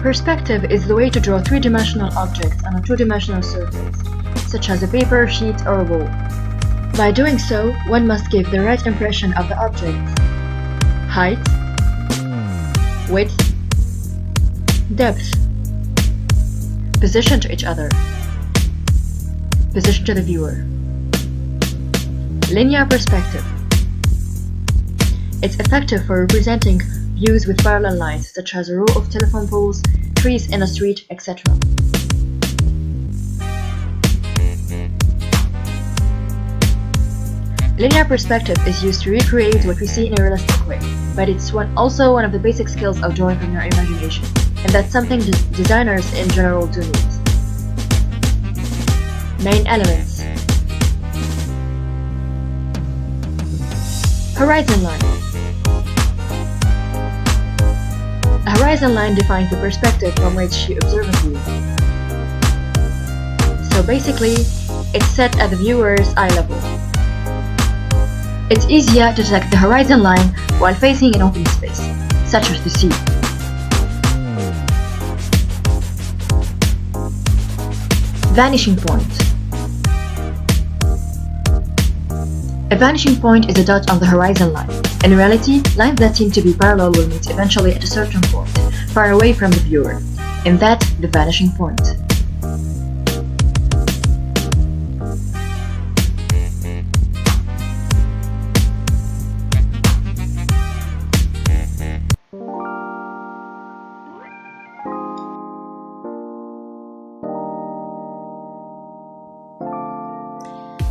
Perspective is the way to draw three-dimensional objects on a two-dimensional surface, such as a paper, sheet, or a wall. By doing so, one must give the right impression of the objects: height, width, depth, position to each other, position to the viewer. Linear perspective. It's effective for representing views with parallel lines, such as a row of telephone poles, trees in a street, etc. Linear perspective is used to recreate what we see in a realistic way, but it's also one of the basic skills of drawing from your imagination, and that's something designers in general do need. Main elements. Horizon line. A horizon line defines the perspective from which you observe a view. So basically, it's set at the viewer's eye level. It's easier to detect the horizon line while facing an open space, such as the sea. Vanishing point. A vanishing point is a dot on the horizon line. In reality, lines that seem to be parallel will meet eventually at a certain point, far away from the viewer, and that's the vanishing point.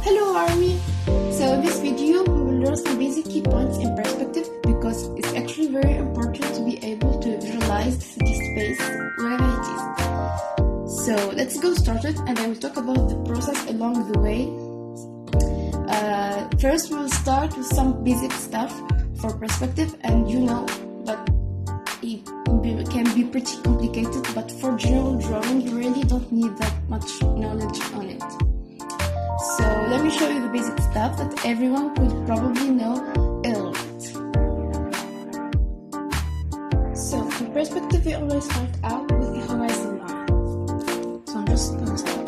Hello Army! So in this video we will learn some basic key points in perspective, because it's actually very important to be able to visualize the space wherever it is. So let's go started, and I will talk about the process along the way. First we will start with some basic stuff for perspective, and you know that it can be pretty complicated, but for general drawing you really don't need that much knowledge on it. So let me show you the basic stuff that everyone could probably know a little bit. So in perspective we always start out with the horizon line. So I'm just gonna start.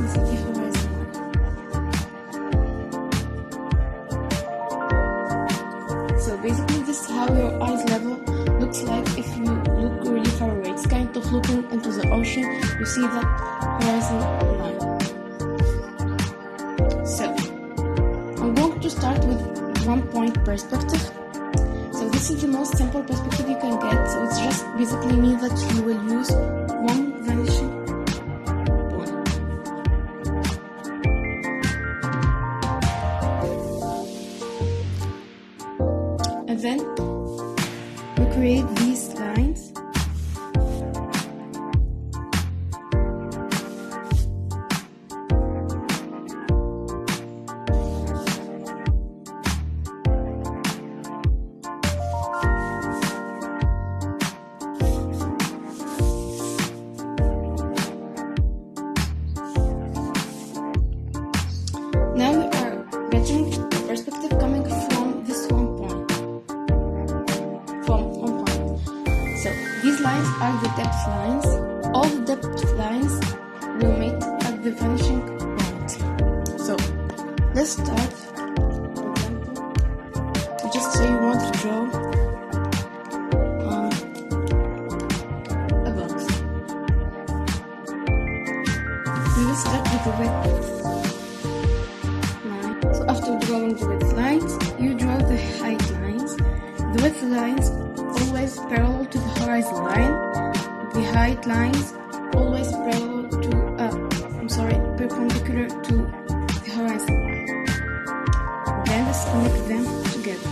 This is the horizon line. So basically this is how your eyes level looks like if you look really far away. It's kind of looking into the ocean, you see that horizon line. So I'm going to start with 1 point perspective. So this is the most simple perspective you can get. So it's just basically means that you will use one vanishing point. And then we create these lines. Now we are getting the perspective coming from this 1 point. From 1 point. So these lines are the depth lines. All the depth lines will meet at the vanishing point. So let's start. For example, you just say you want to draw a box. We will start with the width line. So after drawing the width lines, you draw the height lines. The width lines always parallel to the horizon line. The height lines always parallel to perpendicular to the horizon line. Then let's connect them together.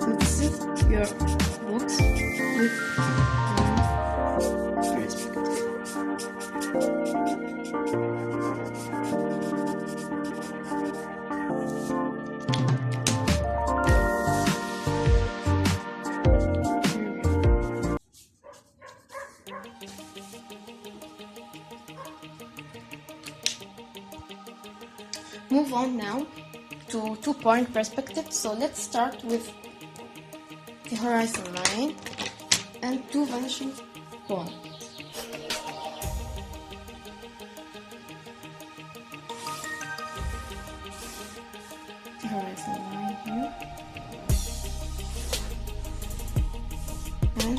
So this is your box with perspective. on now to two-point perspective. So let's start with the horizon line and two vanishing points. The horizon line here and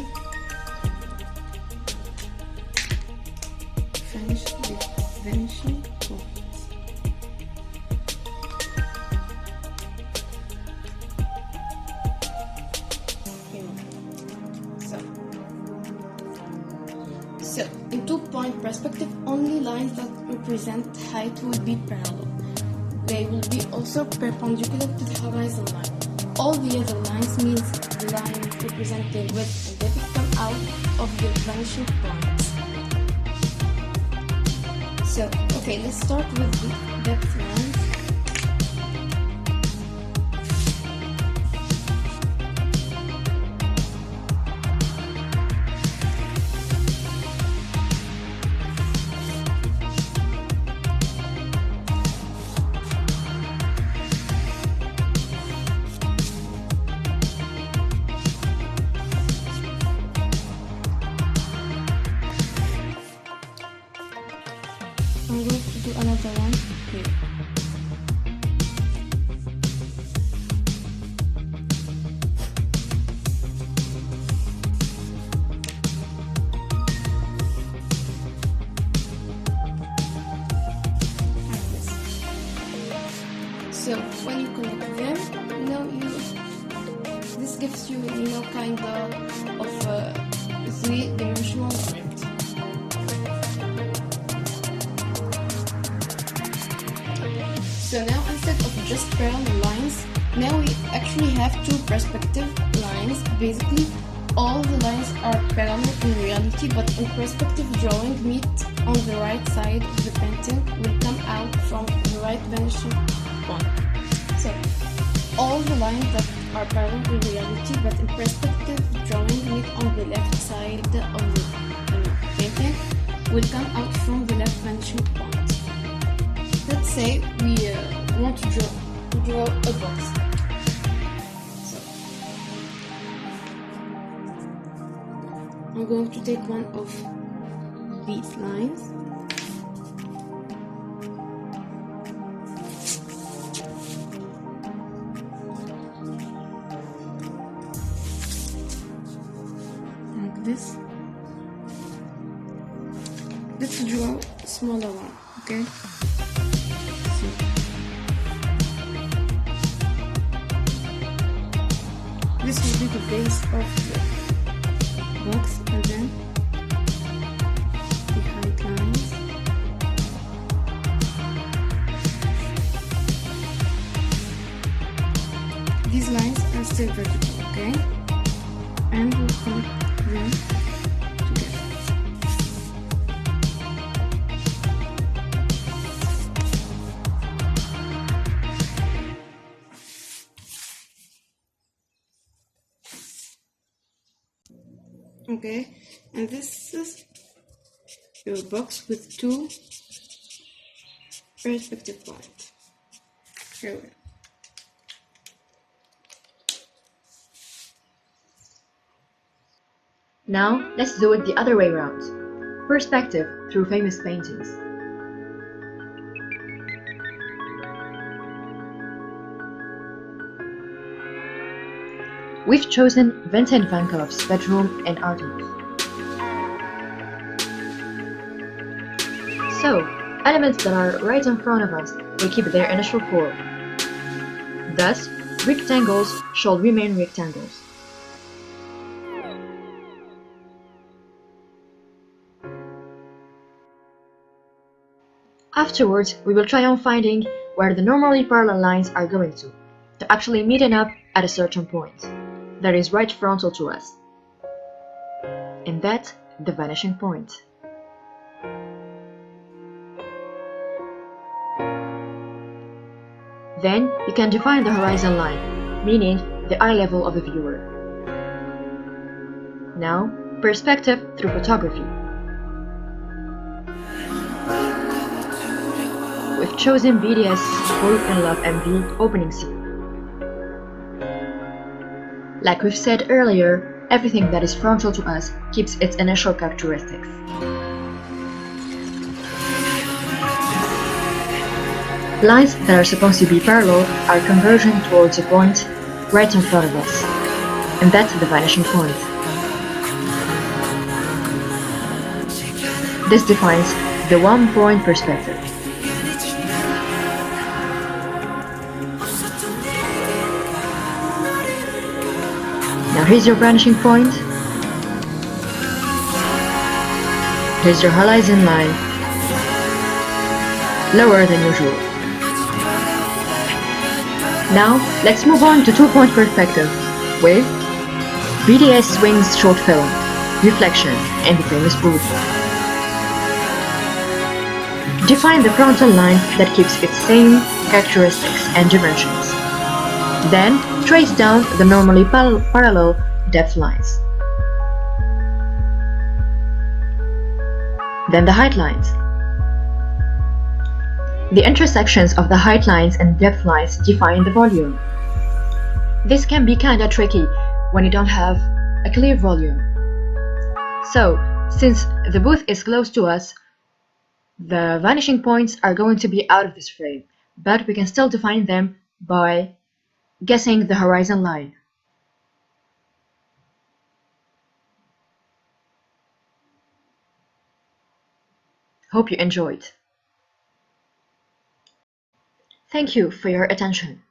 finish with vanishing points. So, in two-point perspective, only lines that represent height will be parallel. They will be also perpendicular to the horizon line. All the other lines means the line representing width and depth come out of the vanishing points. So, okay, let's start with the depth lines. I'm going to do another one here. Like this. So when you connect them, this gives you, kind of three-dimensional object. So now instead of just parallel lines, now we actually have two perspective lines. Basically, all the lines are parallel in reality, but in perspective drawing meet on the right side of the painting will come out from the right vanishing point. So all the lines that are parallel in reality, but in perspective drawing meet on the left side of the painting will come out from the left vanishing point. Let's say we want to draw a box. So I'm going to take one of these lines. Like this. Let's draw a smaller one, okay? This will be the base of the box, and then the height lines. These lines are still vertical, okay? And we'll connect them together. Okay, and this is your box with two perspective points. Here we go. Now, let's do it the other way around. Perspective through famous paintings. We've chosen Vincent van Gogh's bedroom in Artemis. So, elements that are right in front of us will keep their initial form. Thus, rectangles shall remain rectangles. Afterwards, we will try on finding where the normally parallel lines are going to actually meeting up at a certain point that is right frontal to us, and that the vanishing point. Then you can define the horizon line, meaning the eye level of a viewer. Now, perspective through photography. we've chosen BDS Fall in Love MV opening scene. Like we've said earlier, everything that is frontal to us keeps its initial characteristics. Lines that are supposed to be parallel are converging towards a point right in front of us, and that's the vanishing point. This defines the one-point perspective. Now here's your vanishing point. Here's your horizon line, lower than usual. Now let's move on to two-point perspective, with BDS Swing's short film, Reflection, and the famous booth. Define the frontal line that keeps its same characteristics and dimensions. Then trace down the normally parallel depth lines. Then the height lines. The intersections of the height lines and depth lines define the volume. This can be kinda tricky when you don't have a clear volume. So, since the booth is close to us, the vanishing points are going to be out of this frame, but we can still define them by guessing the horizon line. Hope you enjoyed. Thank you for your attention.